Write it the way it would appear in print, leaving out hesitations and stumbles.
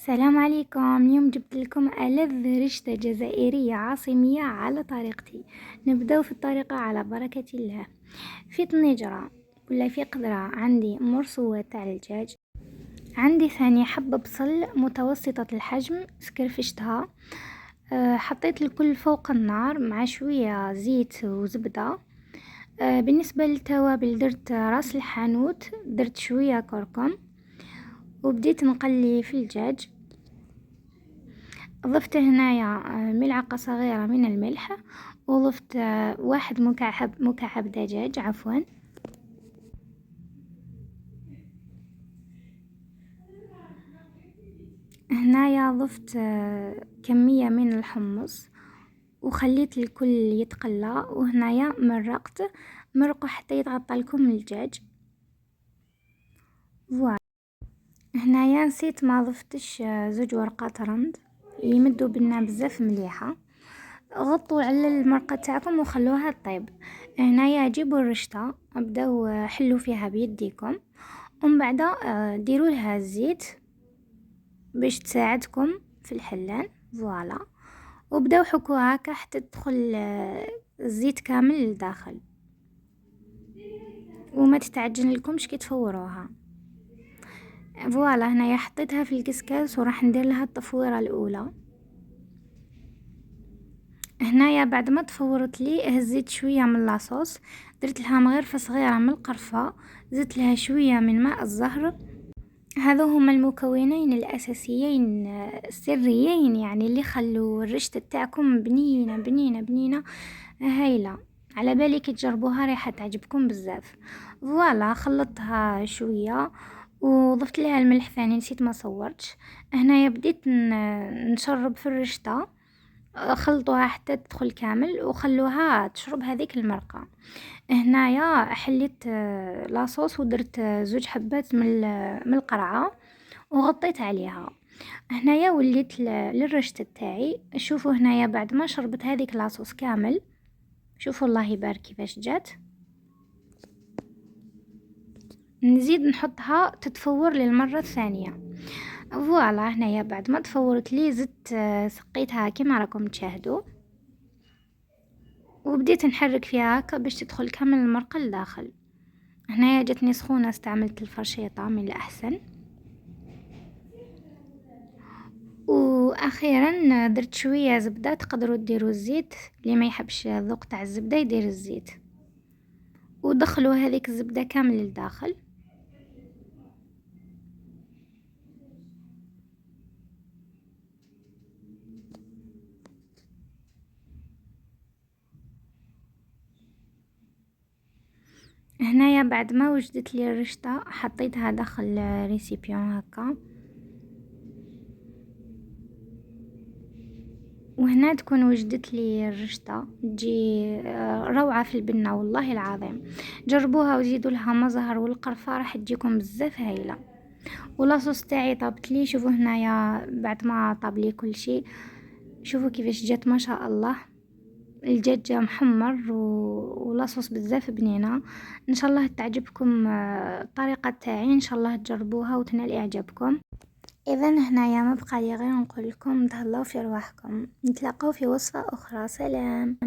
السلام عليكم. اليوم جبت لكم ألذ رشتة جزائرية عاصمية على طريقتي. نبدأ في الطريقة على بركة الله. في طنجرة ولا في قدرة عندي مرصوة تاع الدجاج، عندي ثاني حبة بصل متوسطة الحجم سكرفشتها. حطيت الكل فوق النار مع شوية زيت وزبدة. بالنسبة للتوابل درت راس الحانوت، درت شوية كركم، وبديت نقلي في الدجاج. ضفت هنايا ملعقة صغيرة من الملح، وضفت واحد مكعب دجاج عفوا. هنايا ضفت كمية من الحمص وخليت الكل يتقلى، وهنايا مرقوا حتى يتغطى لكم الدجاج. فوالا، هنايا نسيت ما ضفتش زوج ورقات رند يمدوا بنا بزاف مليحة. غطوا على المرقة تاعكم وخلوها تطيب. هنايا جيبوا الرشطة، ابداو حلوا فيها بيديكم، ومن بعد ديروا لها الزيت باش تساعدكم في الحلان. فوالا، وبداو حكوها هكا حتى تدخل الزيت كامل للداخل، وما تتعجن لكمش كي تفوروها. فوالا، هنايا حطيتها في الكسكاس وراح ندير لها التفويره الاولى. هنايا بعد ما تفورت لي هزيت شويه من لاصوص، درت لها مغرفه صغيره من القرفه، زدت لها شويه من ماء الزهر. هذو هما المكونين الاساسيين السريين، يعني اللي خلوا الرشته تاعكم بنينه بنينه بنينه هايله. على بالي كي تجربوها راح تعجبكم بزاف. فوالا، خلطتها شويه وضفت لها الملح ثاني، نسيت ما صورتش. هنايا بديت نشرب في الرشته، خلطوها حتى تدخل كامل وخلوها تشرب هذيك المرقه. هنايا حليت لاصوص ودرت زوج حبات من القرعه وغطيت عليها. هنايا وليت للرشته تاعي. شوفوا هنايا بعد ما شربت هذيك لاصوص كامل، شوفوا الله يبارك كيفاش جات. نزيد نحطها تتفور للمره الثانيه. فوالا، هنايا بعد ما تفورت لي زدت سقيتها كما راكم تشاهدوا، وبديت نحرك فيها هكا باش تدخل كامل المرقه لداخل. هنايا جاتني سخونه، استعملت الفرشيطه من الاحسن. واخيرا درت شويه زبده، تقدروا ديروا الزيت، اللي ما يحبش الذوق تاع الزبده يدير الزيت، ودخلوا هذيك الزبده كامل للداخل. هنايا بعد ما وجدت لي الرشطه حطيتها داخل ريسيبيون هكا، وهنا تكون وجدت لي الرشطه تجي روعه في البنه والله العظيم. جربوها وزيدوا لها مزهر والقرفه راح تجيكم بزاف هايله. ولاصوص تاعي طابت لي، شوفوا هنايا بعد ما طاب لي كل شيء، شوفوا كيفاش جات ما شاء الله. الدجاج محمر ولاصوص بزاف بنينه. ان شاء الله تعجبكم الطريقه تاعي، ان شاء الله تجربوها وتنال اعجابكم. اذا هنايا ما بقى لي غير نقول لكم تهلاو في رواحكم، نتلاقاو في وصفه اخرى. سلام.